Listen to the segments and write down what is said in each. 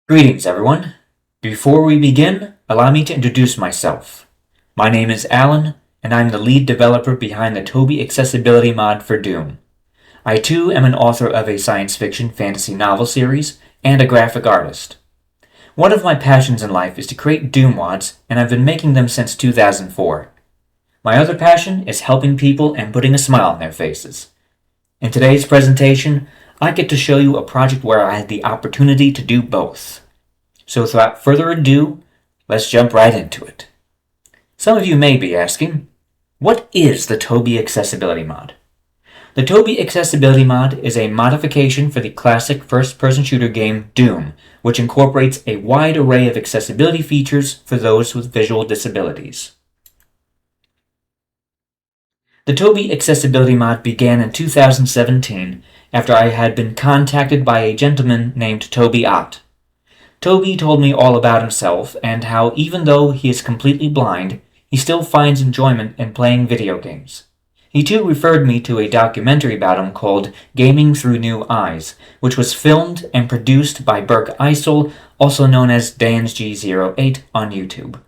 Greetings, everyone. Before we begin, allow me to introduce myself. My name is Alan, and I'm the lead developer behind the Toby Accessibility Mod for Doom. I too am an author of a science fiction fantasy novel series and a graphic artist. One of my passions in life is to create Doom mods, and I've been making them since 2004. My other passion is helping people and putting a smile on their faces. In today's presentation, I get to show you a project where I had the opportunity to do both. So without further ado, let's jump right into it. Some of you may be asking, what is the Toby Accessibility Mod? The Toby Accessibility Mod is a modification for the classic first-person shooter game Doom, which incorporates a wide array of accessibility features for those with visual disabilities. The Toby Accessibility Mod began in 2017 after I had been contacted by a gentleman named Toby Accessibility. Toby told me all about himself and how even though he is completely blind, he still finds enjoyment in playing video games. He too referred me to a documentary about him called Gaming Through New Eyes, which was filmed and produced by Burke Eisel, also known as DansG08 on YouTube.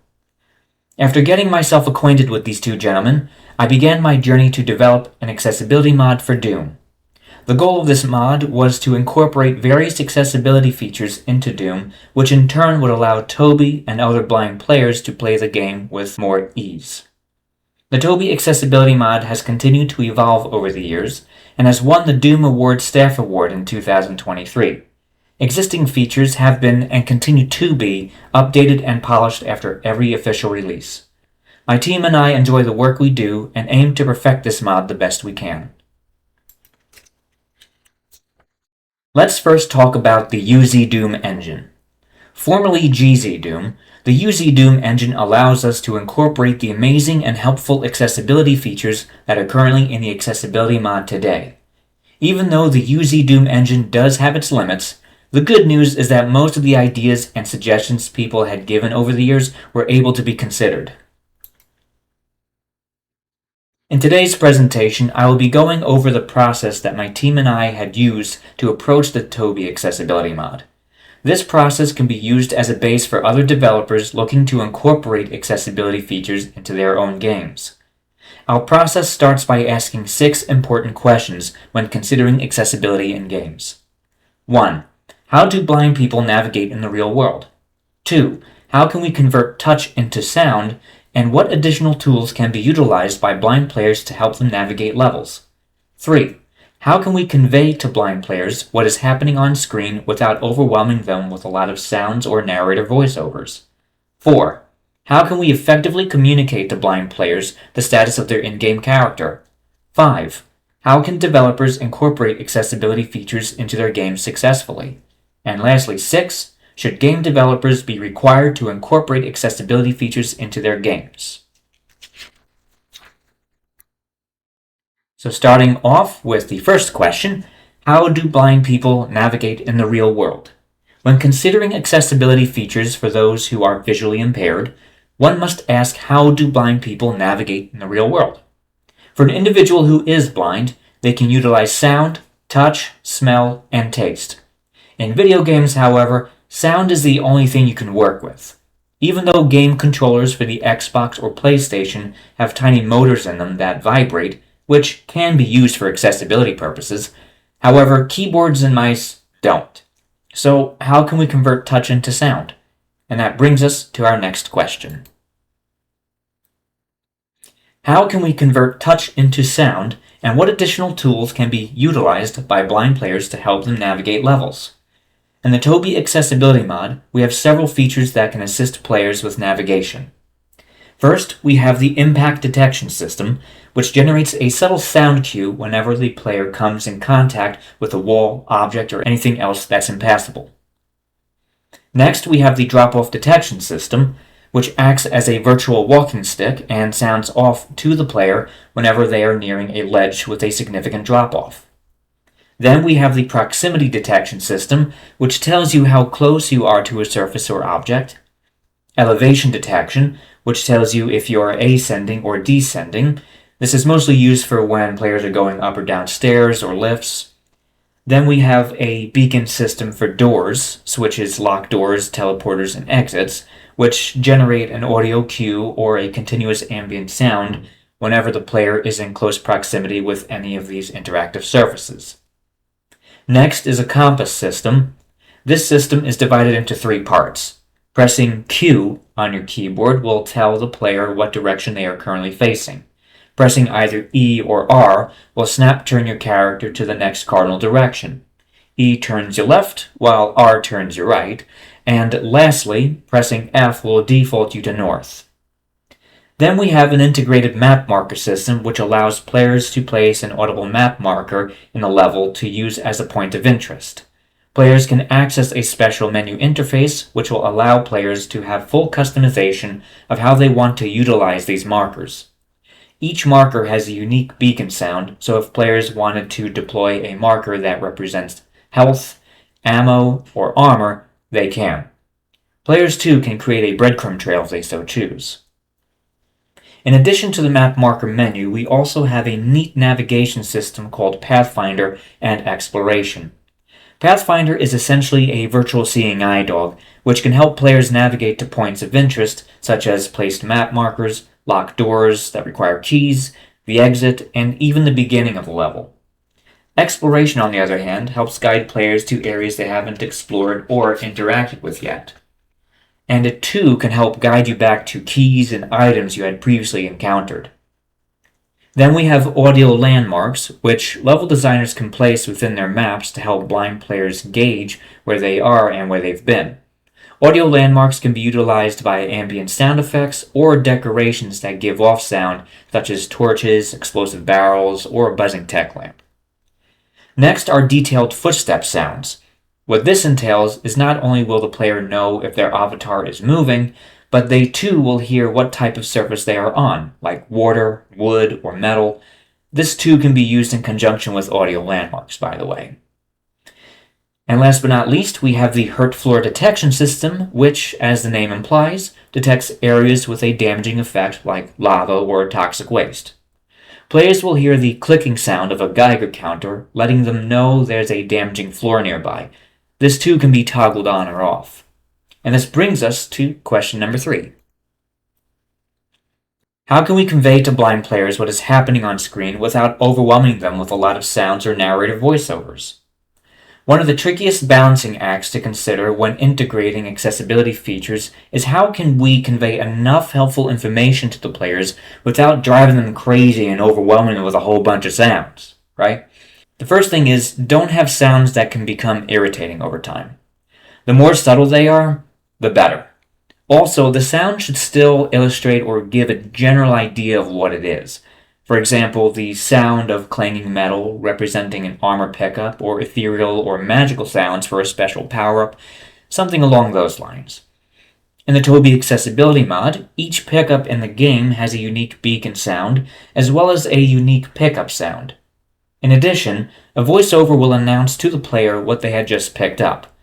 After getting myself acquainted with these two gentlemen, I began my journey to develop an accessibility mod for Doom. The goal of this mod was to incorporate various accessibility features into Doom, which in turn would allow Toby and other blind players to play the game with more ease. The Toby Accessibility Mod has continued to evolve over the years, and has won the Doom Award Staff Award in 2023. Existing features have been and continue to be updated and polished after every official release. My team and I enjoy the work we do and aim to perfect this mod the best we can. Let's first talk about the UZDoom engine. Formerly GZDoom, the UZDoom engine allows us to incorporate the amazing and helpful accessibility features that are currently in the accessibility mod today. Even though the UZDoom engine does have its limits, the good news is that most of the ideas and suggestions people had given over the years were able to be considered. In today's presentation, I will be going over the process that my team and I had used to approach the Toby Accessibility Mod. This process can be used as a base for other developers looking to incorporate accessibility features into their own games. Our process starts by asking 6 important questions when considering accessibility in games. 1. How do blind people navigate in the real world? 2. How can we convert touch into sound? And what additional tools can be utilized by blind players to help them navigate levels? 3. How can we convey to blind players what is happening on screen without overwhelming them with a lot of sounds or narrator voiceovers? 4. How can we effectively communicate to blind players the status of their in-game character? 5. How can developers incorporate accessibility features into their games successfully? And lastly, 6. Should game developers be required to incorporate accessibility features into their games? So starting off with the first question, how do blind people navigate in the real world? When considering accessibility features for those who are visually impaired, one must ask how do blind people navigate in the real world? For an individual who is blind, they can utilize sound, touch, smell, and taste. In video games, however, sound is the only thing you can work with. Even though game controllers for the Xbox or PlayStation have tiny motors in them that vibrate, which can be used for accessibility purposes, however, keyboards and mice don't. So how can we convert touch into sound? And that brings us to our next question. How can we convert touch into sound, and what additional tools can be utilized by blind players to help them navigate levels? In the Toby Accessibility Mod, we have several features that can assist players with navigation. First, we have the impact detection system, which generates a subtle sound cue whenever the player comes in contact with a wall, object, or anything else that's impassable. Next, we have the drop-off detection system, which acts as a virtual walking stick and sounds off to the player whenever they are nearing a ledge with a significant drop-off. Then we have the proximity detection system, which tells you how close you are to a surface or object. Elevation detection, which tells you if you are ascending or descending. This is mostly used for when players are going up or down stairs or lifts. Then we have a beacon system for doors, switches, lock doors, teleporters, and exits, which generate an audio cue or a continuous ambient sound whenever the player is in close proximity with any of these interactive surfaces. Next is a compass system. This system is divided into 3 parts. Pressing Q on your keyboard will tell the player what direction they are currently facing. Pressing either E or R will snap turn your character to the next cardinal direction. E turns you left, while R turns you right, and lastly, pressing F will default you to north. Then we have an integrated map marker system which allows players to place an audible map marker in a level to use as a point of interest. Players can access a special menu interface which will allow players to have full customization of how they want to utilize these markers. Each marker has a unique beacon sound, so if players wanted to deploy a marker that represents health, ammo, or armor, they can. Players too can create a breadcrumb trail if they so choose. In addition to the map marker menu, we also have a neat navigation system called Pathfinder and Exploration. Pathfinder is essentially a virtual seeing eye dog, which can help players navigate to points of interest, such as placed map markers, locked doors that require keys, the exit, and even the beginning of the level. Exploration, on the other hand, helps guide players to areas they haven't explored or interacted with yet. And it too can help guide you back to keys and items you had previously encountered. Then we have audio landmarks, which level designers can place within their maps to help blind players gauge where they are and where they've been. Audio landmarks can be utilized by ambient sound effects or decorations that give off sound, such as torches, explosive barrels, or a buzzing tech lamp. Next are detailed footstep sounds. What this entails is not only will the player know if their avatar is moving, but they too will hear what type of surface they are on, like water, wood, or metal. This too can be used in conjunction with audio landmarks, by the way. And last but not least, we have the hurt floor detection system, which, as the name implies, detects areas with a damaging effect like lava or toxic waste. Players will hear the clicking sound of a Geiger counter, letting them know there's a damaging floor nearby. This too can be toggled on or off. And this brings us to question number 3. How can we convey to blind players what is happening on screen without overwhelming them with a lot of sounds or narrative voiceovers? One of the trickiest balancing acts to consider when integrating accessibility features is how can we convey enough helpful information to the players without driving them crazy and overwhelming them with a whole bunch of sounds, right? The first thing is, don't have sounds that can become irritating over time. The more subtle they are, the better. Also, the sound should still illustrate or give a general idea of what it is. For example, the sound of clanging metal representing an armor pickup, or ethereal or magical sounds for a special power-up, something along those lines. In the Toby Accessibility Mod, each pickup in the game has a unique beacon sound, as well as a unique pickup sound. In addition, a voiceover will announce to the player what they had just picked up.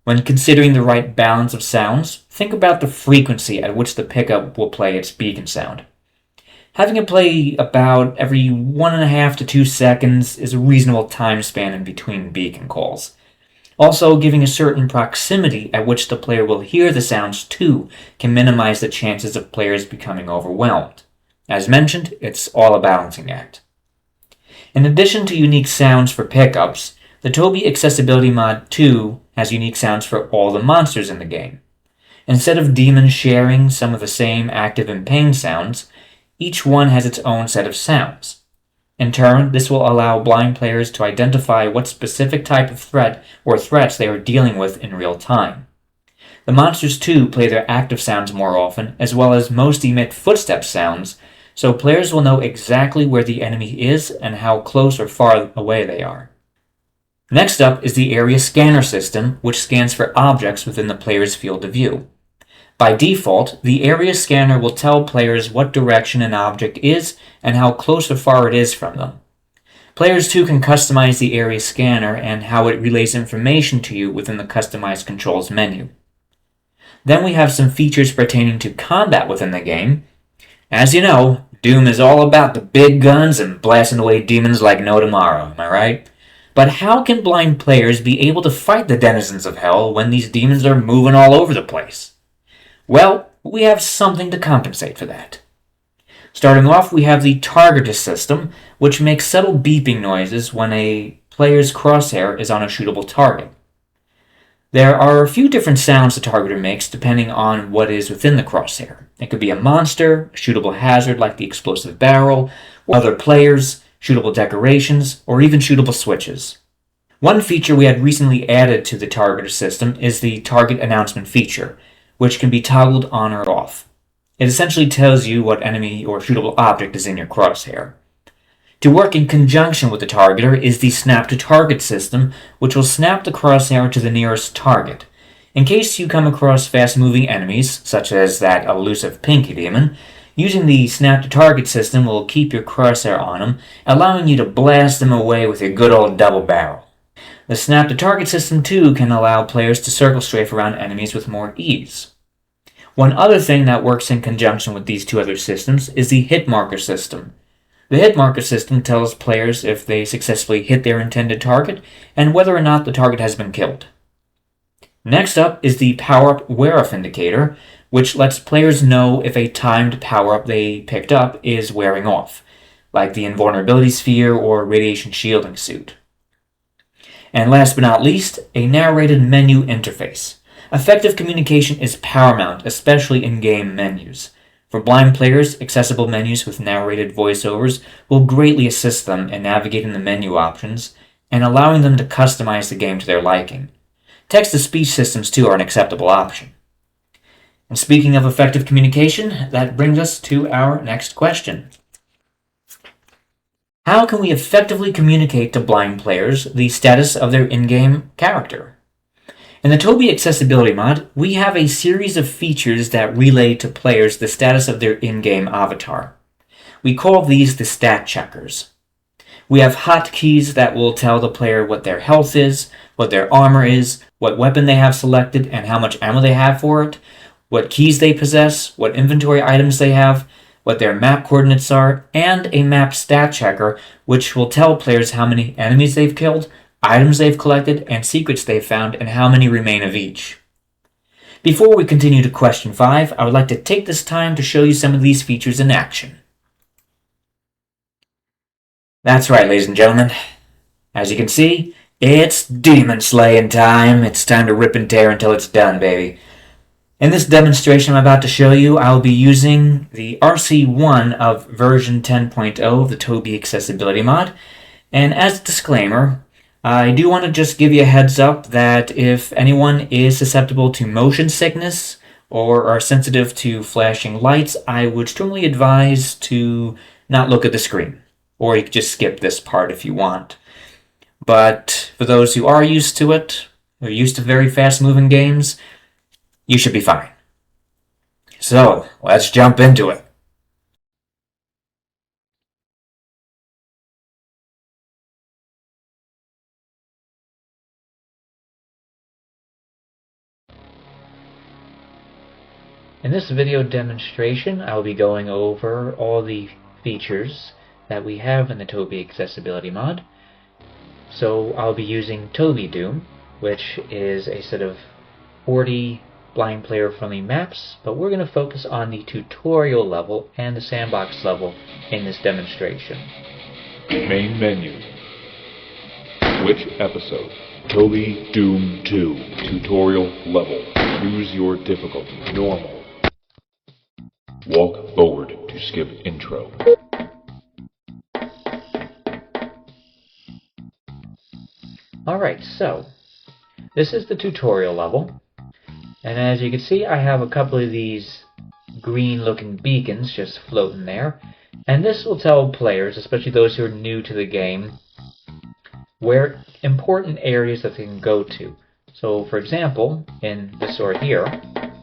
When considering the right balance of sounds, think about the frequency at which the pickup will play its beacon sound. Having it play about every 1.5 to 2 seconds is a reasonable time span in between beacon calls. Also, giving a certain proximity at which the player will hear the sounds too can minimize the chances of players becoming overwhelmed. As mentioned, it's all a balancing act. In addition to unique sounds for pickups, the Toby Accessibility Mod 2 has unique sounds for all the monsters in the game. Instead of demons sharing some of the same active and pain sounds, each one has its own set of sounds. In turn, this will allow blind players to identify what specific type of threat or threats they are dealing with in real time. The monsters too play their active sounds more often, as well as most emit footstep sounds, so players will know exactly where the enemy is and how close or far away they are. Next up is the area scanner system, which scans for objects within the player's field of view. By default, the area scanner will tell players what direction an object is and how close or far it is from them. Players too can customize the area scanner and how it relays information to you within the Customized Controls menu. Then we have some features pertaining to combat within the game. As you know, Doom is all about the big guns and blasting away demons like no tomorrow, am I right? But how can blind players be able to fight the denizens of hell when these demons are moving all over the place? Well, we have something to compensate for that. Starting off, we have the targeter system, which makes subtle beeping noises when a player's crosshair is on a shootable target. There are a few different sounds the targeter makes depending on what is within the crosshair. It could be a monster, a shootable hazard like the explosive barrel, other players, shootable decorations, or even shootable switches. One feature we had recently added to the targeter system is the target announcement feature, which can be toggled on or off. It essentially tells you what enemy or shootable object is in your crosshair. To work in conjunction with the targeter is the snap to target system, which will snap the crosshair to the nearest target. In case you come across fast-moving enemies, such as that elusive pinky demon, using the snap to target system will keep your crosshair on them, allowing you to blast them away with your good old double barrel. The snap to target system too can allow players to circle strafe around enemies with more ease. One other thing that works in conjunction with these two other systems is the hit marker system. The hit marker system tells players if they successfully hit their intended target and whether or not the target has been killed. Next up is the power-up wear-off indicator, which lets players know if a timed power-up they picked up is wearing off, like the invulnerability sphere or radiation shielding suit. And last but not least, a narrated menu interface. Effective communication is paramount, especially in game menus. For blind players, accessible menus with narrated voiceovers will greatly assist them in navigating the menu options and allowing them to customize the game to their liking. Text-to-speech systems too are an acceptable option. And speaking of effective communication, that brings us to our next question. How can we effectively communicate to blind players the status of their in-game character? In the Toby Accessibility Mod, we have a series of features that relay to players the status of their in-game avatar. We call these the stat checkers. We have hotkeys that will tell the player what their health is, what their armor is, what weapon they have selected and how much ammo they have for it, what keys they possess, what inventory items they have, what their map coordinates are, and a map stat checker which will tell players how many enemies they've killed, items they've collected, and secrets they've found, and how many remain of each. Before we continue to question 5, I would like to take this time to show you some of these features in action. That's right, ladies and gentlemen. As you can see, it's demon slaying time. It's time to rip and tear until it's done, baby. In this demonstration I'm about to show you, I'll be using the RC1 of version 10.0 of the Toby Accessibility Mod, and as a disclaimer, I do want to just give you a heads up that if anyone is susceptible to motion sickness or are sensitive to flashing lights, I would strongly advise to not look at the screen. Or you could just skip this part if you want. But for those who are used to it, or used to very fast-moving games, you should be fine. So, let's jump into it. In this video demonstration, I'll be going over all the features that we have in the Toby Accessibility Mod. So I'll be using UZDoom, which is a set of 40 blind player friendly maps, but we're going to focus on the tutorial level and the sandbox level in this demonstration. Main menu. Switch episode. Toby Doom 2. Tutorial level. Choose your difficulty. Normal. Walk forward to skip intro. Alright, so this is the tutorial level, and as you can see I have a couple of these green looking beacons just floating there, and this will tell players, especially those who are new to the game, where important areas that they can go to. So for example, in this or here,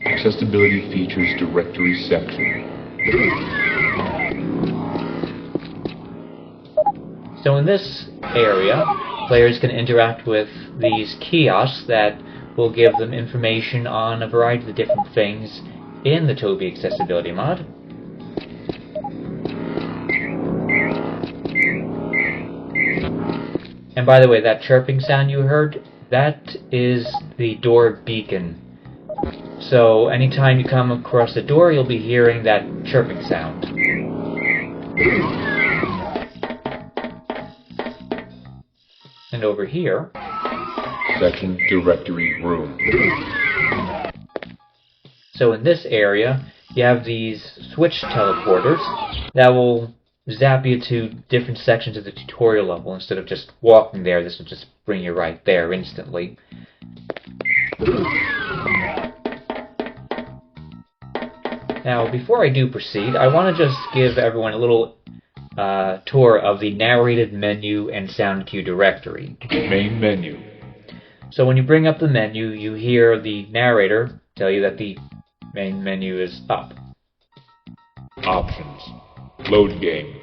Accessibility Features Directory section. So in this area, players can interact with these kiosks that will give them information on a variety of different things in the Toby Accessibility Mod. And And by the way, that chirping sound you heard, that is the door beacon. So anytime you come across the door, you'll be hearing that chirping sound. And over here, Section Directory Room. so in this area, you have these switch teleporters that will zap you to different sections of the tutorial level. Instead of just walking there, this will just bring you right there instantly. Now, before I do proceed, I want to just give everyone a little tour of the narrated menu and sound cue directory. Main menu. So when you bring up the menu, you hear the narrator tell you that the main menu is up. Options. Load game.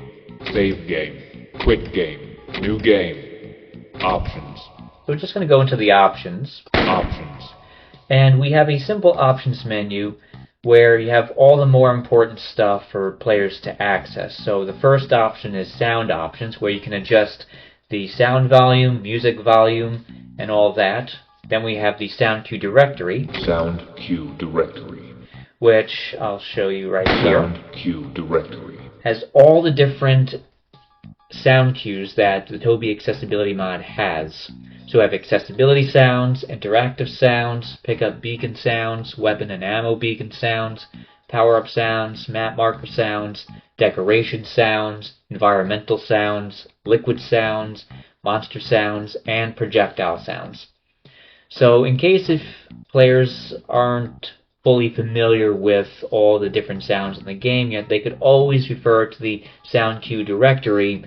Save game. Quit game. New game. Options. So we're just going to go into the options. Options. And we have a simple options menu where you have all the more important stuff for players to access. So the first option is sound options, where you can adjust the sound volume, music volume, and all that. Then we have the sound cue directory. Sound cue directory. Which I'll show you right here. Sound cue directory. Has all the different sound cues that the Toby Accessibility Mod has. So we have accessibility sounds, interactive sounds, pickup beacon sounds, weapon and ammo beacon sounds, power-up sounds, map marker sounds, decoration sounds, environmental sounds, liquid sounds, monster sounds, and projectile sounds. So in case if players aren't fully familiar with all the different sounds in the game yet, they could always refer to the sound cue directory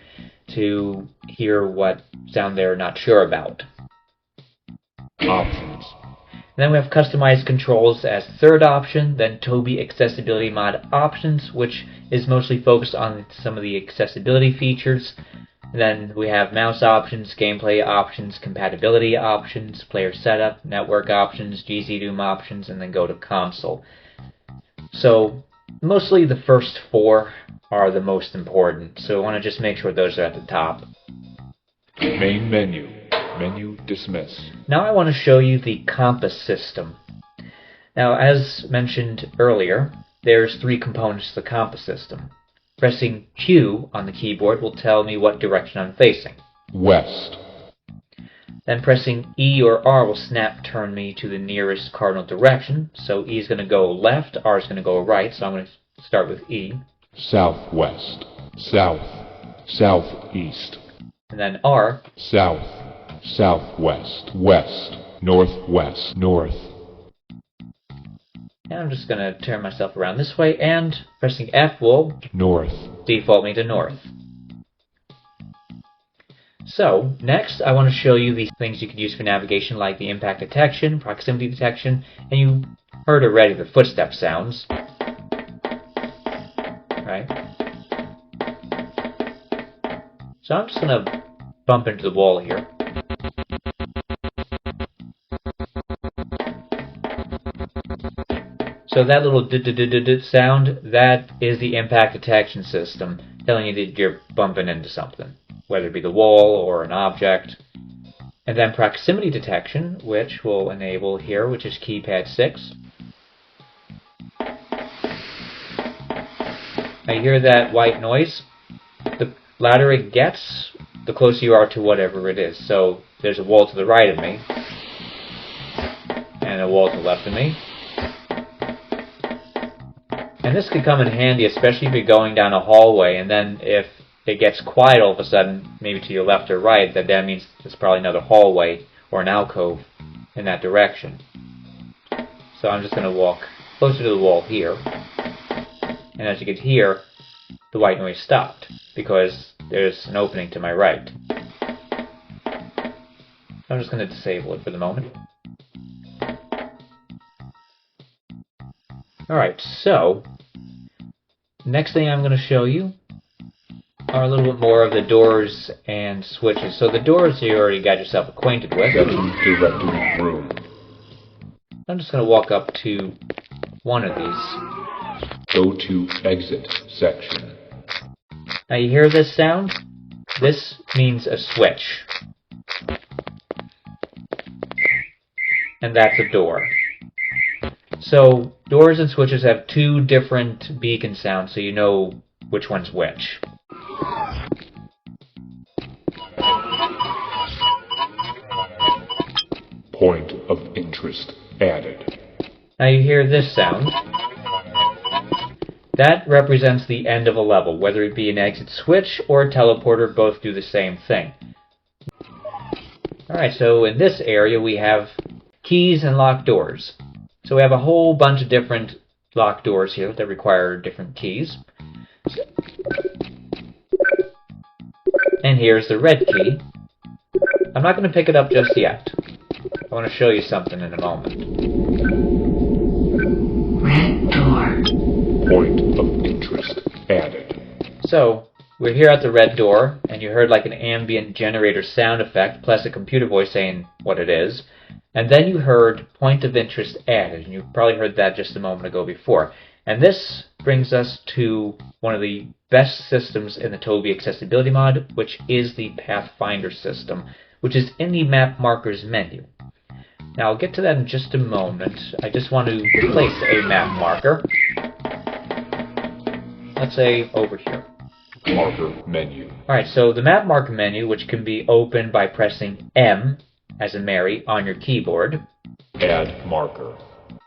to hear what sound they're not sure about. Options. Then we have customized controls as third option, then Toby Accessibility Mod options, which is mostly focused on some of the accessibility features. And then we have mouse options, gameplay options, compatibility options, player setup, network options, UZDoom options, and then go to console. So mostly the first four are the most important, so I want to just make sure those are at the top. Main menu. Menu dismiss. Now I want to show you the compass system. Now, as mentioned earlier, there's three components to the compass system. Pressing Q on the keyboard will tell me what direction I'm facing. West. Then pressing E or R will snap turn me to the nearest cardinal direction. So E is going to go left, R is going to go right, so I'm going to start with E. Southwest. South. Southeast. And then R. South. Southwest. West. Northwest. North. And I'm just going to turn myself around this way, and pressing F will North. default me to north. So, next I want to show you the things you could use for navigation, like the impact detection, proximity detection, and you heard already the footstep sounds. Right? So I'm just going to bump into the wall here. So that little sound, that is the impact detection system, telling you that you're bumping into something, whether it be the wall or an object. And then proximity detection, which we'll enable here, which is keypad 6. Now you hear that white noise? The louder it gets, the closer you are to whatever it is. So there's a wall to the right of me, and a wall to the left of me. And this could come in handy, especially if you're going down a hallway, and then if it gets quiet all of a sudden, maybe to your left or right, that means there's probably another hallway or an alcove in that direction. So I'm just going to walk closer to the wall here. And as you can hear, the white noise stopped, because there's an opening to my right. I'm just going to disable it for the moment. Alright, so next thing I'm going to show you are a little bit more of the doors and switches. So the doors you already got yourself acquainted with. Section directory room. I'm just going to walk up to one of these. Go to exit section. Now you hear this sound? This means a switch. and that's a door. So doors and switches have two different beacon sounds, so you know which one's which. Point of interest added. Now you hear this sound. That represents the end of a level, whether it be an exit switch or a teleporter, both do the same thing. Alright, so in this area we have keys and locked doors. So we have a whole bunch of different locked doors here that require different keys. And here's the red key. I'm not going to pick it up just yet. I want to show you something in a moment. Red door. Point of interest added. So, we're here at the red door, and you heard like an ambient generator sound effect, plus a computer voice saying what it is. And then you heard point of interest added, and you probably heard that just a moment ago before. And this brings us to one of the best systems in the Toby Accessibility Mod, which is the Pathfinder system, which is in the map markers menu. Now I'll get to that in just a moment. I just want to place a map marker. Let's say over here. Marker menu. Alright, so the map marker menu, which can be opened by pressing M, as in Mary, on your keyboard. Add marker.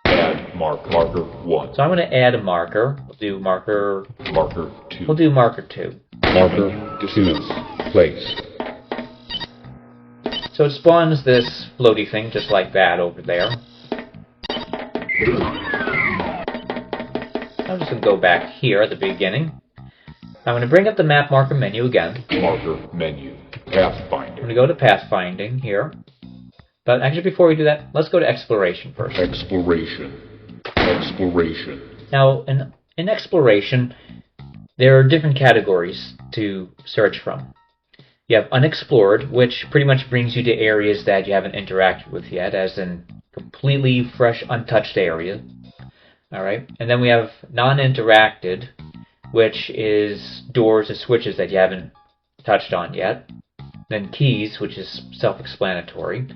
Add marker. Marker 1. So I'm going to add a marker. We'll do marker... Marker 2. We'll do marker 2. Marker 2. Place. So it spawns this floaty thing just like that over there. I'm just going to go back here at the beginning. I'm going to bring up the map marker menu again. Marker menu. I'm Pathfinder. going to go to pathfinding here. But actually before we do that, let's go to exploration first. Exploration. Exploration. Now, in exploration, there are different categories to search from. You have unexplored, which pretty much brings you to areas that you haven't interacted with yet, as in completely fresh, untouched area. Alright, and then we have non-interacted, which is doors or switches that you haven't touched on yet. Then keys, which is self-explanatory.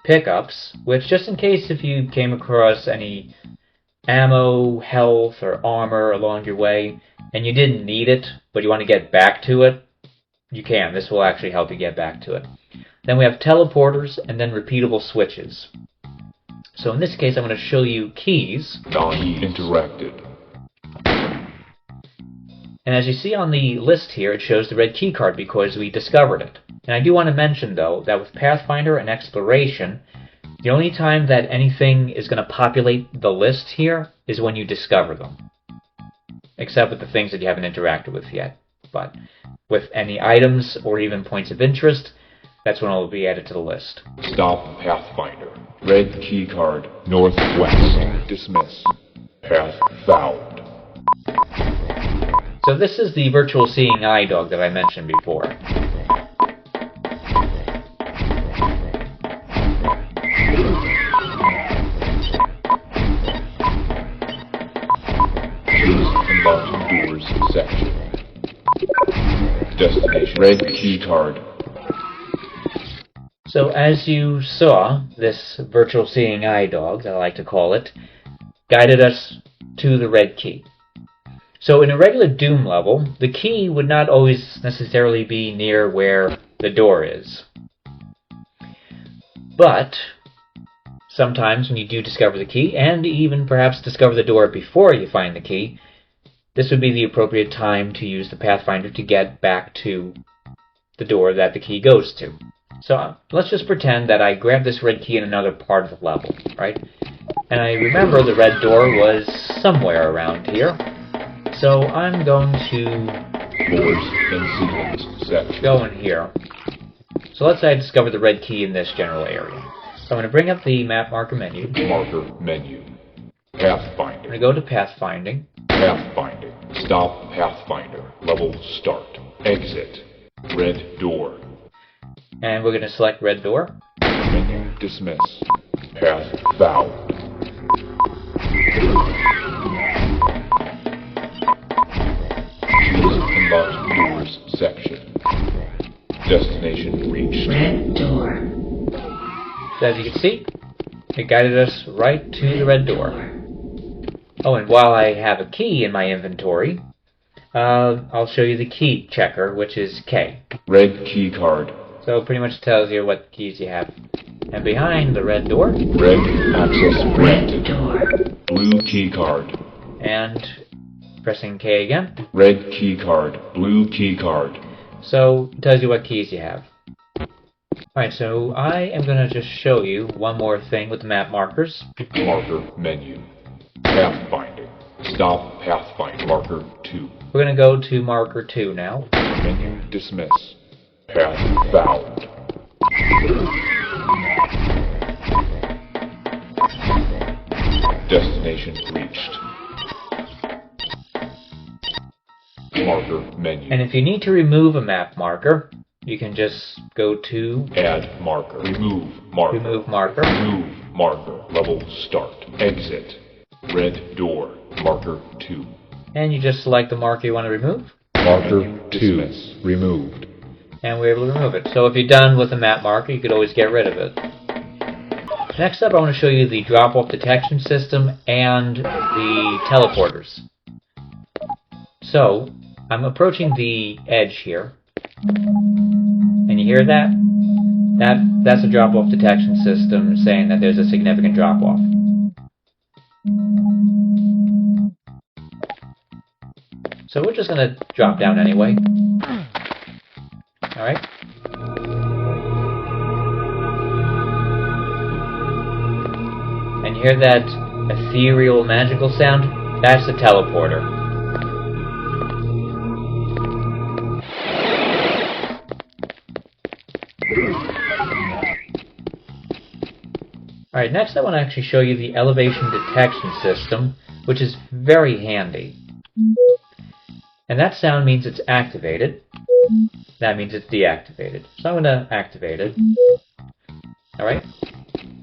Pickups, which just in case if you came across any ammo, health, or armor along your way, and you didn't need it, but you want to get back to it, you can. This will actually help you get back to it. Then we have teleporters, and then repeatable switches. So in this case, I'm going to show you keys. Non-interacted. And as you see on the list here, it shows the red key card because we discovered it. And I do want to mention, though, that with Pathfinder and Exploration, the only time that anything is going to populate the list here is when you discover them. Except with the things that you haven't interacted with yet. But with any items or even points of interest, that's when it will be added to the list. Stop Pathfinder. Red key card. Northwest. Dismiss. Path found. So this is the virtual seeing eye dog that I mentioned before. Unlocking doors section. Destination. Red key card. So as you saw, this virtual seeing eye dog, that I like to call it, guided us to the red key. So in a regular Doom level, the key would not always necessarily be near where the door is. But sometimes when you do discover the key, and even perhaps discover the door before you find the key, this would be the appropriate time to use the Pathfinder to get back to the door that the key goes to. So let's just pretend that I grabbed this red key in another part of the level, right? And I remember the red door was somewhere around here. So I'm going to Doors and ceilings section. go in here. So let's say I discovered the red key in this general area. So I'm going to bring up the map marker menu. Marker menu. I'm Pathfinder. going to go to pathfinding. Pathfinding. Stop Pathfinder. Level start. Exit. Red door. And we're going to select red door. Menu dismiss. Path found. Choose unlocked doors section. Destination reached. Red door. So as you can see, it guided us right to the red door. Oh, and while I have a key in my inventory, I'll show you the key checker, which is K. Red key card. So it pretty much tells you what keys you have. And behind the red door, Red access Red granted. door. Blue key card. and pressing K again, Red key card. Blue key card. so it tells you what keys you have. Alright, so I am going to just show you one more thing with the map markers. Marker menu. Pathfinding. Stop pathfind. Marker 2. We're going to go to marker 2 now. Menu dismiss. Path found. Destination reached. Marker menu. And if you need to remove a map marker, you can just go to Add marker. Remove marker. remove marker. Remove marker. Level start. Exit. Red door. Marker 2. And you just select the marker you want to remove, Marker 2. Removed. and we're able to remove it. So if you're done with the map marker, you could always get rid of it. Next up, I want to show you the drop-off detection system and the teleporters. So, I'm approaching the edge here, and you hear that? That's a drop-off detection system saying that there's a significant drop-off. So we're just going to drop down anyway. Alright? And you hear that ethereal magical sound? That's the teleporter. Alright, next I want to actually show you the elevation detection system, which is very handy. And that sound means it's activated. That means it's deactivated. So I'm going to activate it. Alright?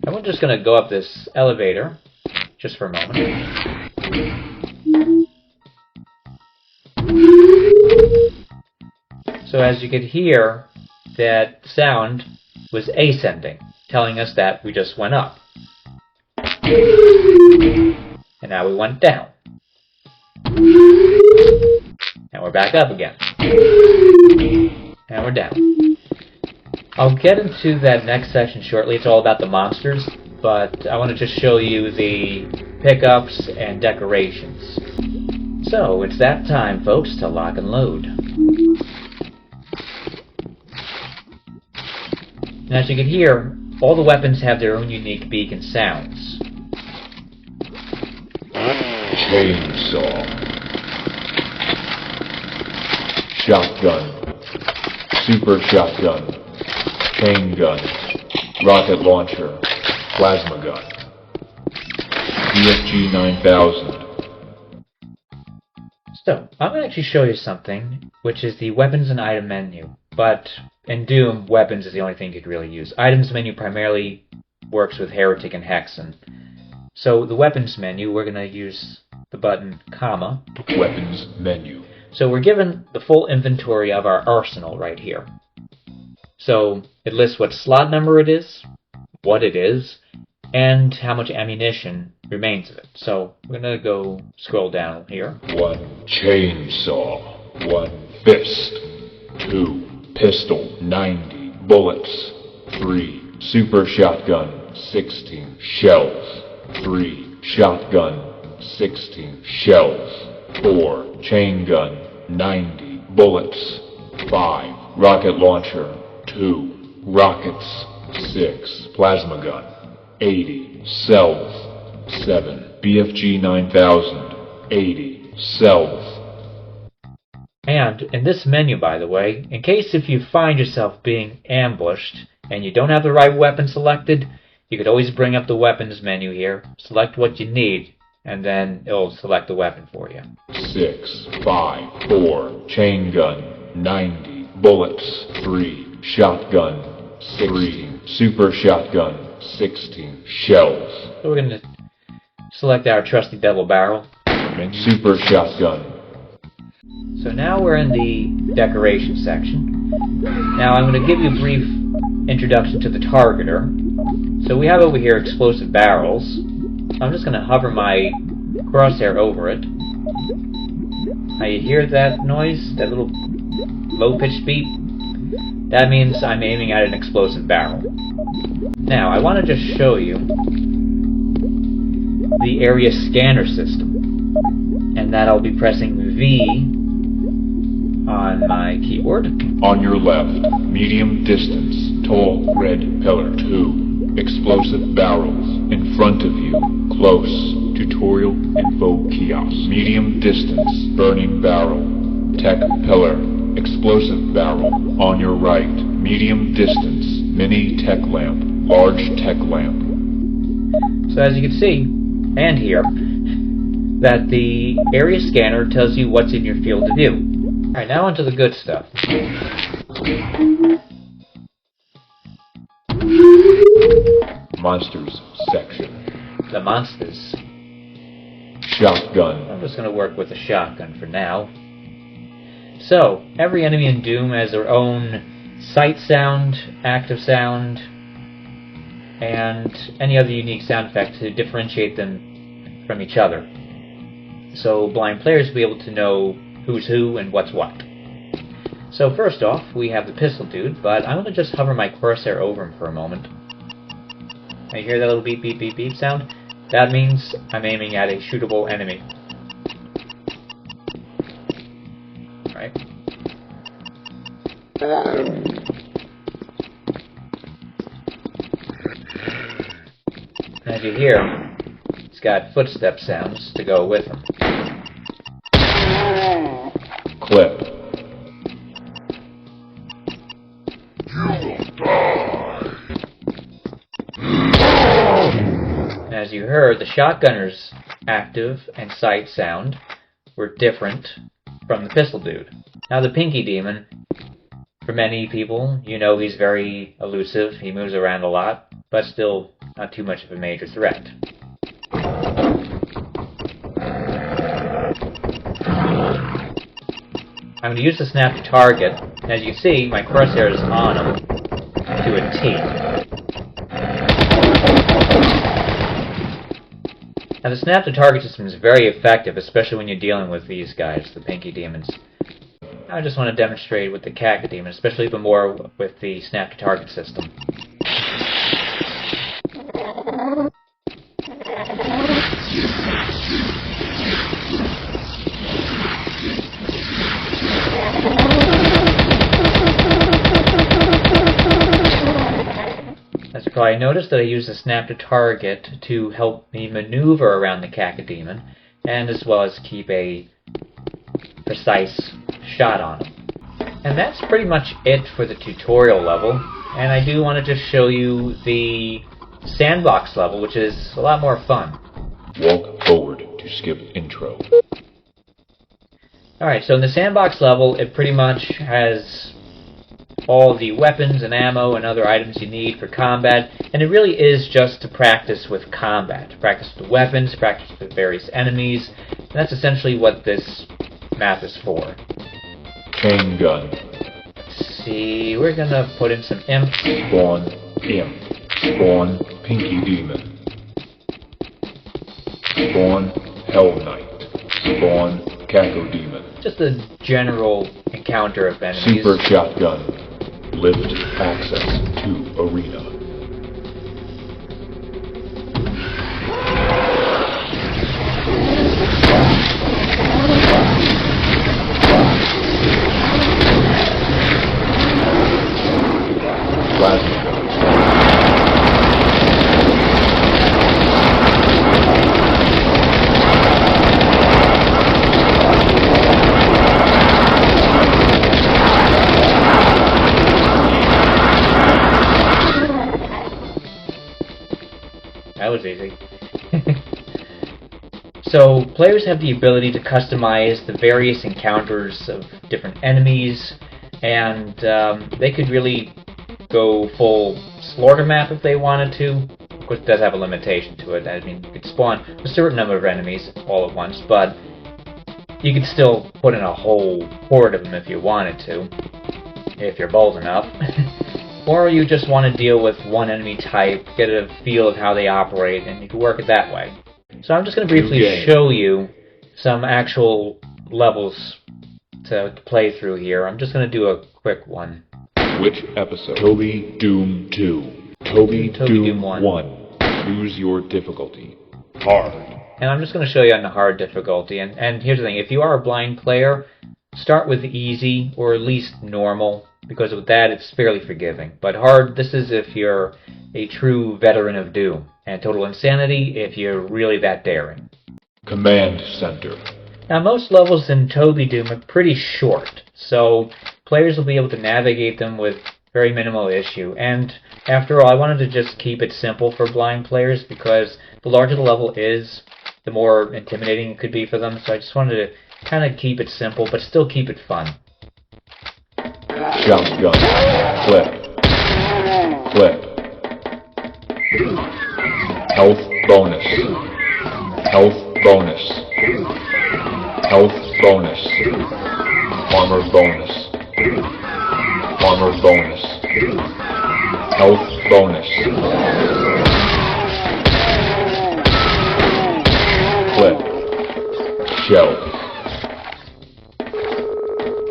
And we're just going to go up this elevator, just for a moment. So as you could hear, that sound was ascending, telling us that we just went up. And now we went down. And we're back up again. And we're down. I'll get into that next section shortly. It's all about the monsters, but I want to just show you the pickups and decorations. So, it's that time, folks, to lock and load. And as you can hear, all the weapons have their own unique beacon sounds. Chainsaw. Shotgun. Super shotgun. Chain gun. Rocket launcher. Plasma gun. BFG 9000. So, I'm going to actually show you something, which is the weapons and item menu. But in Doom, weapons is the only thing you could really use. Items menu primarily works with Heretic and Hexen. So the weapons menu, we're going to use the button comma. Weapons menu. So we're given the full inventory of our arsenal right here. So it lists what slot number it is, what it is, and how much ammunition remains of it. So we're going to go scroll down here. 1 chainsaw. 1 fist. 2 pistol. 90 bullets. 3 super shotgun. 16 shells. 3 shotgun. 16 shells. 4 chain gun. 90 bullets. 5 rocket launcher. 2 rockets. 6 plasma gun. 80 cells. 7 BFG 9000. 80 cells. And in this menu, by the way, in case if you find yourself being ambushed and you don't have the right weapon selected, you could always bring up the weapons menu here, select what you need, and then it'll select the weapon for you. 6 5 4 chain gun. 90 bullets. 3 shotgun. 16 super shotgun. 16 shells. So we're going to select our trusty double barrel. Super shotgun. So now we're in the decoration section. Now I'm going to give you a brief introduction to the targeter. So we have over here explosive barrels. I'm just going to hover my crosshair over it. Now you hear that noise? That little low-pitched beep? That means I'm aiming at an explosive barrel. Now, I want to just show you the area scanner system. And that I'll be pressing V on my keyboard. On your left, medium distance, tall red pillar. 2, explosive barrels. In front of you, close, tutorial info kiosk. Medium distance, burning barrel. Tech pillar, explosive barrel. On your right, medium distance, mini tech lamp, large tech lamp. So as you can see, and hear, that the area scanner tells you what's in your field of view. Alright, now onto the good stuff. Monsters section. The monsters. Shotgun. I'm just going to work with the shotgun for now. So, every enemy in Doom has their own sight sound, active sound, and any other unique sound effect to differentiate them from each other. So blind players will be able to know who's who and what's what. So first off, we have the pistol dude, but I'm going to just hover my cursor over him for a moment. Now you hear that little beep beep beep beep sound? That means I'm aiming at a shootable enemy. Alright. As you hear, it's got footstep sounds to go with them. Clip. As you heard, the shotgunner's active and sight sound were different from the pistol dude. Now the pinky demon, for many people, you know he's very elusive, he moves around a lot, but still not too much of a major threat. I'm going to use the snap to target, and as you see, my crosshair is on him to a T. Now the snap to target system is very effective, especially when you're dealing with these guys, the pinky demons. I just want to demonstrate with the cacodemon, especially even more with the snap to target system. As you probably noticed that I use the snap to target to help me maneuver around the cacodemon, and as well as keep a precise shot on him. And that's pretty much it for the tutorial level, and I do want to just show you the sandbox level, which is a lot more fun. Walk forward to skip intro. Alright, so in the sandbox level, it pretty much has all the weapons and ammo and other items you need for combat, and it really is just to practice with combat. To practice with the weapons, practice with various enemies, and that's essentially what this map is for. Chain gun. Let's see, we're gonna put in some imp. Spawn imp. Spawn pinky demon. Spawn hell knight. Spawn cacodemon. Just a general encounter of enemies. Super shotgun. Lift access to arena. Plasma gun. That was easy. So, players have the ability to customize the various encounters of different enemies, and they could really go full slaughter map if they wanted to. Of course, it does have a limitation to it. I mean, you could spawn a certain number of enemies all at once, but you could still put in a whole horde of them if you wanted to, if you're bold enough. or you just want to deal with one enemy type, get a feel of how they operate, and you can work it that way. So I'm just going to briefly show you some actual levels to play through here. I'm just going to do a quick one. Which episode? Toby Doom 2. Toby Doom 1. Choose your difficulty. Hard. And I'm just going to show you on the hard difficulty. And here's the thing. If you are a blind player, start with easy or at least normal, because with that it's fairly forgiving. But hard, this is if you're a true veteran of Doom. And total insanity if you're really that daring. Command Center. Now most levels in Toby Doom are pretty short, so players will be able to navigate them with very minimal issue. And after all, I wanted to just keep it simple for blind players, because the larger the level is, the more intimidating it could be for them. So I just wanted to kind of keep it simple, but still keep it fun. Shotgun. Flip. Flip. Health bonus. Health bonus. Health bonus. Armor bonus. Armor bonus. Health bonus. Flip. Shell.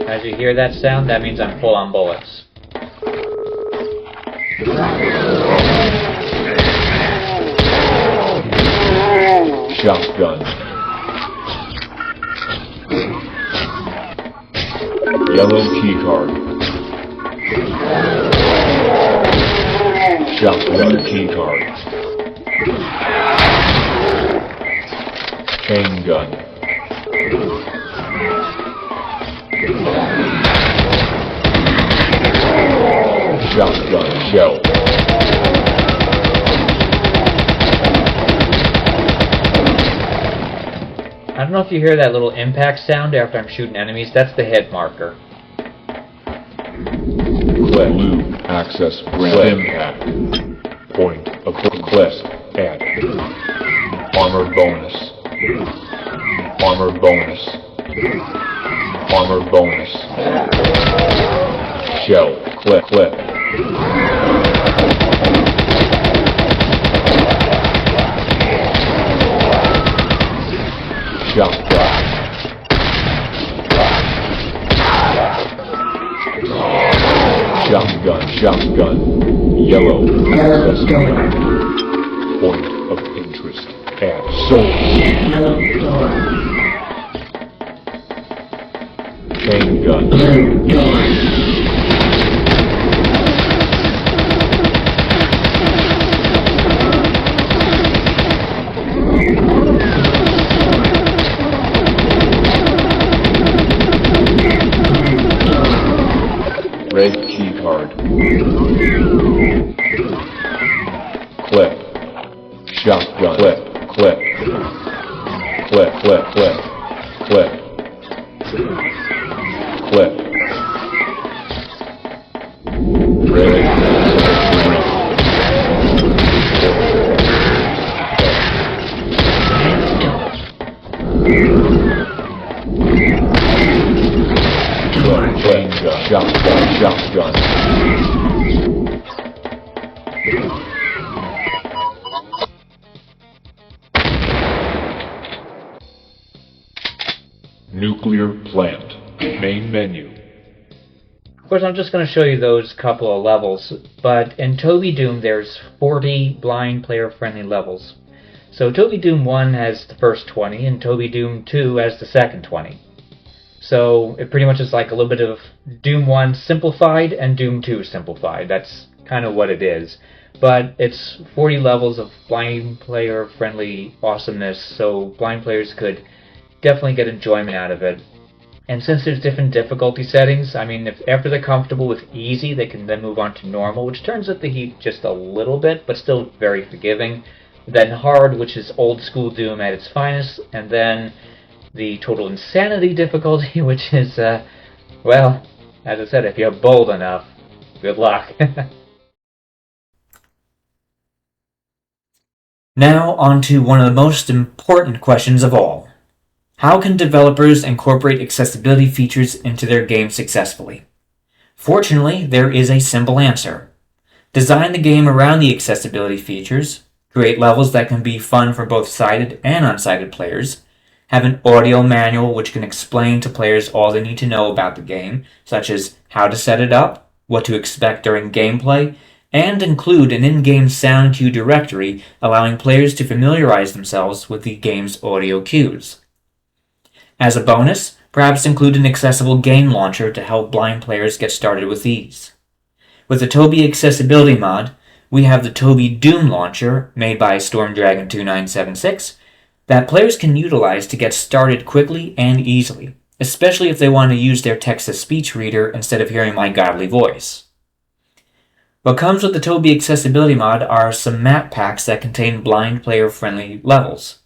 As you hear that sound, that means I'm full on bullets. Shotgun. Yellow keycard. Shotgun keycard. Chain gun. Shotgun shell. I don't know if you hear that little impact sound after I'm shooting enemies. That's the hit marker. Clip. Blue. Access. Clip. Impact. Point of clip. Add. Armor bonus. Armor bonus. Armor bonus. Shell. Clip. Clip. Shotgun. Shotgun. Shotgun. Yellow. Access. Point of interest. Add. Yellow door. Chain gun. Blue door. Red key card. Clip. Shotgun. Clip. Clip. Clip. Clip. Clip. Clip. Clip. Red. Chain gun. Shotgun. Shotgun. Nuclear plant. Main menu. Of course, I'm just going to show you those couple of levels, but in Toby Doom there's 40 blind player-friendly levels. So Toby Doom 1 has the first 20, and Toby Doom 2 has the second 20. So it pretty much is like a little bit of Doom 1 simplified and Doom 2 simplified. That's kind of what it is. But it's 40 levels of blind player-friendly awesomeness, so blind players could definitely get enjoyment out of it. And since there's different difficulty settings, I mean, if after they're comfortable with easy, they can then move on to normal, which turns up the heat just a little bit, but still very forgiving. Then hard, which is old school Doom at its finest, and then the total insanity difficulty, which is, well, as I said, if you're bold enough, good luck. Now on to one of the most important questions of all. How can developers incorporate accessibility features into their game successfully? Fortunately, there is a simple answer. design the game around the accessibility features, create levels that can be fun for both sighted and unsighted players, have an audio manual which can explain to players all they need to know about the game, such as how to set it up, what to expect during gameplay, and include an in-game sound cue directory allowing players to familiarize themselves with the game's audio cues. As a bonus, perhaps include an accessible game launcher to help blind players get started with ease. With the Toby Accessibility Mod, we have the UZDoom launcher, made by StormDragon2976, that players can utilize to get started quickly and easily, especially if they want to use their text-to-speech reader instead of hearing my godly voice. What comes with the Toby Accessibility Mod are some map packs that contain blind player-friendly levels.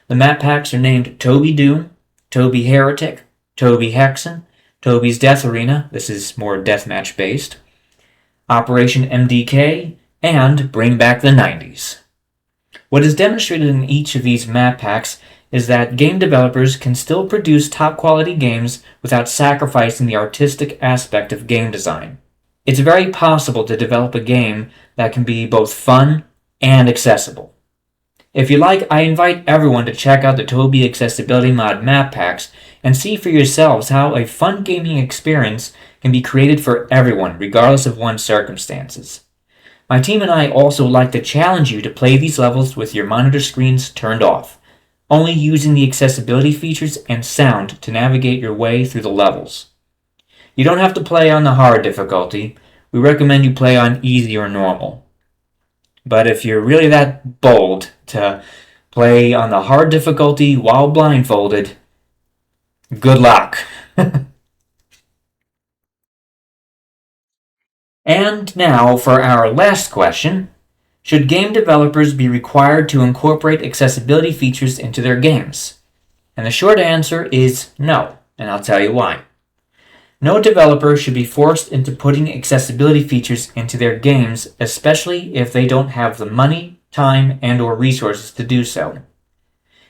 The map packs are named Toby Doom, Toby Heretic, Toby Hexen, Toby's Death Arena, this is more deathmatch based, Operation MDK, and Bring Back the 90s. What is demonstrated in each of these map packs is that game developers can still produce top-quality games without sacrificing the artistic aspect of game design. It's very possible to develop a game that can be both fun and accessible. If you like, I invite everyone to check out the Toby Accessibility Mod map packs and see for yourselves how a fun gaming experience can be created for everyone, regardless of one's circumstances. My team and I also like to challenge you to play these levels with your monitor screens turned off, only using the accessibility features and sound to navigate your way through the levels. You don't have to play on the hard difficulty. We recommend you play on easy or normal. But if you're really that bold to play on the hard difficulty while blindfolded, good luck. And now for our last question. Should game developers be required to incorporate accessibility features into their games? And the short answer is no, and I'll tell you why. No developer should be forced into putting accessibility features into their games, especially if they don't have the money, time, and/or resources to do so.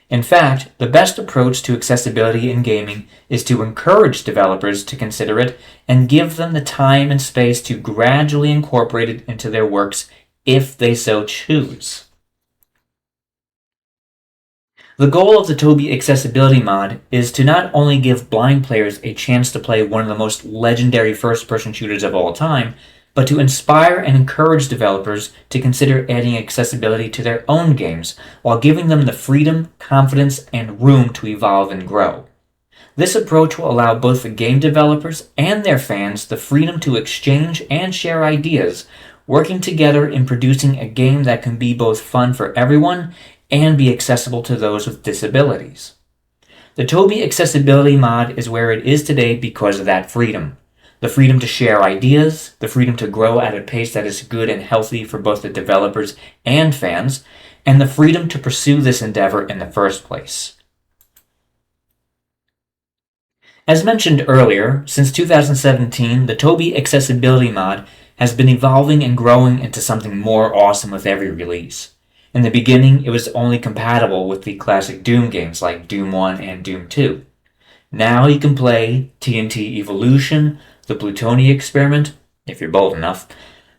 In fact, the best approach to accessibility in gaming is to encourage developers to consider it and give them the time and space to gradually incorporate it into their works if they so choose. The goal of the Toby Accessibility Mod is to not only give blind players a chance to play one of the most legendary first-person shooters of all time, but to inspire and encourage developers to consider adding accessibility to their own games while giving them the freedom, confidence, and room to evolve and grow. This approach will allow both the game developers and their fans the freedom to exchange and share ideas, working together in producing a game that can be both fun for everyone and be accessible to those with disabilities. The Toby Accessibility Mod is where it is today because of that freedom. The freedom to share ideas, the freedom to grow at a pace that is good and healthy for both the developers and fans, and the freedom to pursue this endeavor in the first place. As mentioned earlier, since 2017, the Toby Accessibility Mod has been evolving and growing into something more awesome with every release. In the beginning, it was only compatible with the classic Doom games like Doom 1 and Doom 2. Now you can play TNT Evolution, The Plutonia Experiment, if you're bold enough,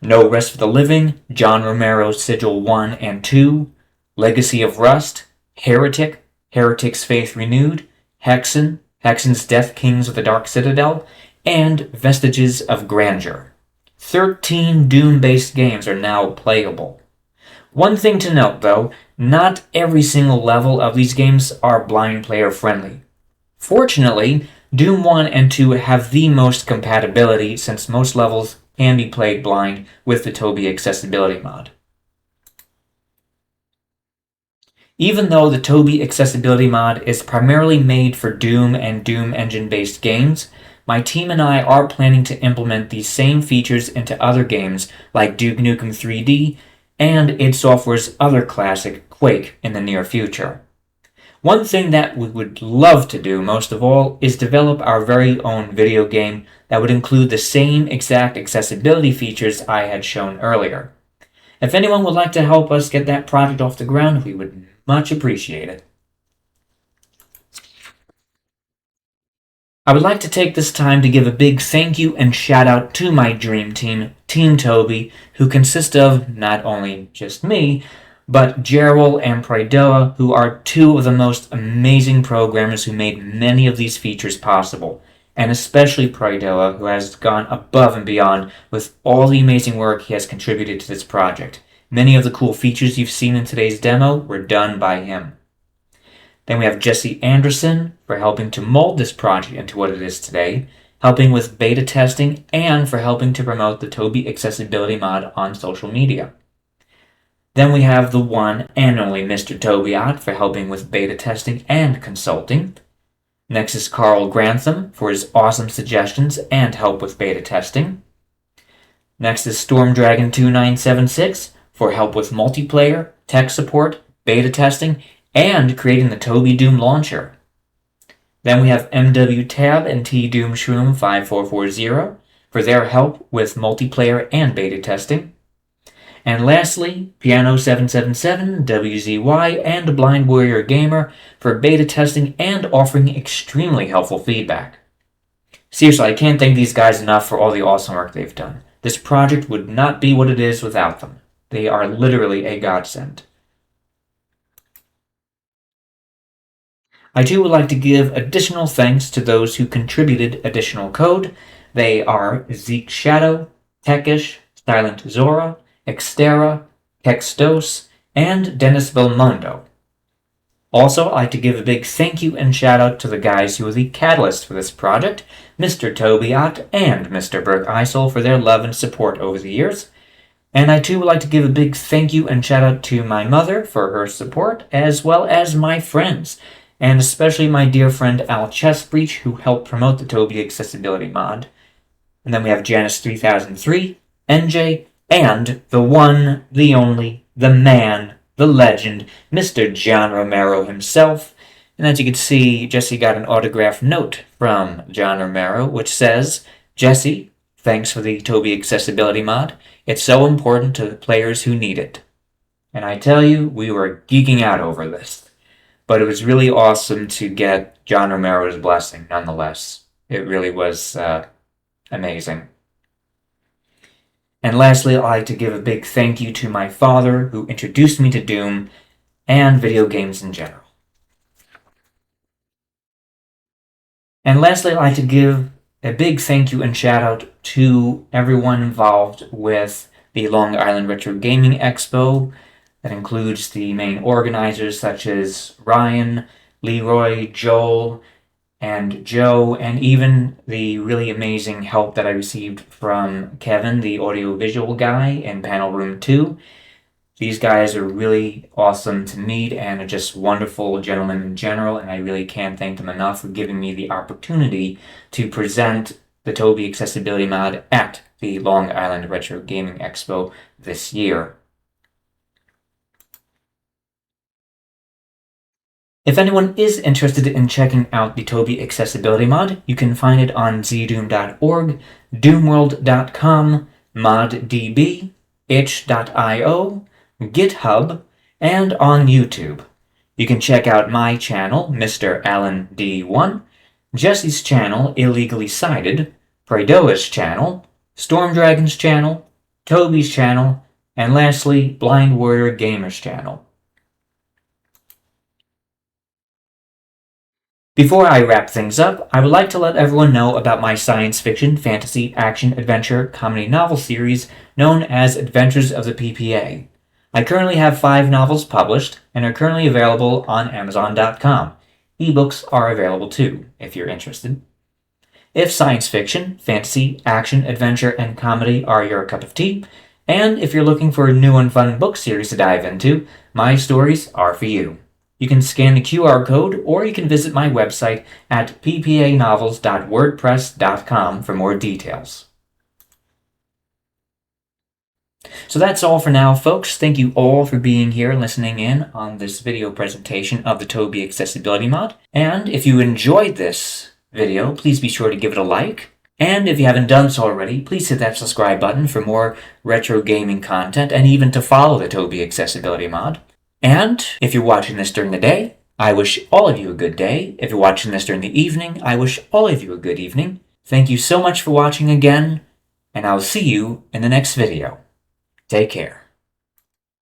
No Rest for the Living, John Romero's Sigil 1 and 2, Legacy of Rust, Heretic, Heretic's Faith Renewed, Hexen, Hexen's Death Kings of the Dark Citadel, and Vestiges of Grandeur. 13 Doom-based games are now playable. One thing to note, though, not every single level of these games are blind player friendly. Fortunately, Doom 1 and 2 have the most compatibility since most levels can be played blind with the Toby Accessibility Mod. Even though the Toby Accessibility Mod is primarily made for Doom and Doom engine-based games, my team and I are planning to implement these same features into other games like Duke Nukem 3D and id Software's other classic, Quake, in the near future. One thing that we would love to do most of all is develop our very own video game that would include the same exact accessibility features I had shown earlier. If anyone would like to help us get that project off the ground, we would much appreciate it. I would like to take this time to give a big thank you and shout out to my dream team, Team Toby, who consist of not only just me, but Gerald and Pridoa, who are two of the most amazing programmers who made many of these features possible, and especially Pridoa, who has gone above and beyond with all the amazing work he has contributed to this project. Many of the cool features you've seen in today's demo were done by him. Then we have Jesse Anderson for helping to mold this project into what it is today, helping with beta testing, and for helping to promote the Toby Accessibility Mod on social media. Then we have the one and only Mr. Toby for helping with beta testing and consulting. Next is Carl Grantham for his awesome suggestions and help with beta testing. Next is StormDragon2976 for help with multiplayer, tech support, beta testing, and creating the UZDoom launcher. Then we have MWTab and TDoomShroom5440 for their help with multiplayer and beta testing. And lastly, Piano777, WZY, and Blind Warrior Gamer for beta testing and offering extremely helpful feedback. Seriously, I can't thank these guys enough for all the awesome work they've done. This project would not be what it is without them. They are literally a godsend. I too would like to give additional thanks to those who contributed additional code. They are Zeke Shadow, Techish, Silent Zora, Xterra, Hextos, and Dennis Belmondo. Also, I'd like to give a big thank you and shout out to the guys who were the catalyst for this project, Mr. Toby and Mr. Burke Isel for their love and support over the years. And I too would like to give a big thank you and shout out to my mother for her support, as well as my friends, and especially my dear friend Al Chessbreach, who helped promote the Toby Accessibility Mod. And then we have Janice3003, NJ, and the one, the only, the man, the legend, Mr. John Romero himself. And as you can see, Jesse got an autographed note from John Romero, which says, "Jesse, thanks for the Toby Accessibility Mod. It's so important to the players who need it." And I tell you, we were geeking out over this. But it was really awesome to get John Romero's blessing, nonetheless. It really was amazing. And lastly, I'd like to give a big thank you to my father, who introduced me to Doom and video games in general. And lastly, I'd like to give a big thank you and shout out to everyone involved with the Long Island Retro Gaming Expo. That includes the main organizers such as Ryan, Leroy, Joel, and Joe, and even the really amazing help that I received from Kevin, the audiovisual guy in Panel Room 2. These guys are really awesome to meet and are just wonderful gentlemen in general, and I really can't thank them enough for giving me the opportunity to present the Toby Accessibility Mod at the Long Island Retro Gaming Expo this year. If anyone is interested in checking out the Toby Accessibility Mod, you can find it on UZDoom.org, doomworld.com, moddb, itch.io, GitHub, and on YouTube. You can check out my channel, Mr. Alan D1, Jesse's channel, Illegally Cited, Pridoa's channel, Stormdragon's channel, Toby's channel, and lastly, Blind Warrior Gamer's channel. Before I wrap things up, I would like to let everyone know about my science fiction, fantasy, action, adventure, comedy novel series known as Adventures of the PPA. I currently have 5 novels published and are currently available on Amazon.com. Ebooks are available too, if you're interested. If science fiction, fantasy, action, adventure, and comedy are your cup of tea, and if you're looking for a new and fun book series to dive into, my stories are for you. You can scan the QR code, or you can visit my website at ppanovels.wordpress.com for more details. So that's all for now, folks. Thank you all for being here and listening in on this video presentation of the Toby Accessibility Mod. And if you enjoyed this video, please be sure to give it a like. And if you haven't done so already, please hit that subscribe button for more retro gaming content and even to follow the Toby Accessibility Mod. And if you're watching this during the day, I wish all of you a good day. If you're watching this during the evening, I wish all of you a good evening. Thank you so much for watching again, and I'll see you in the next video. Take care.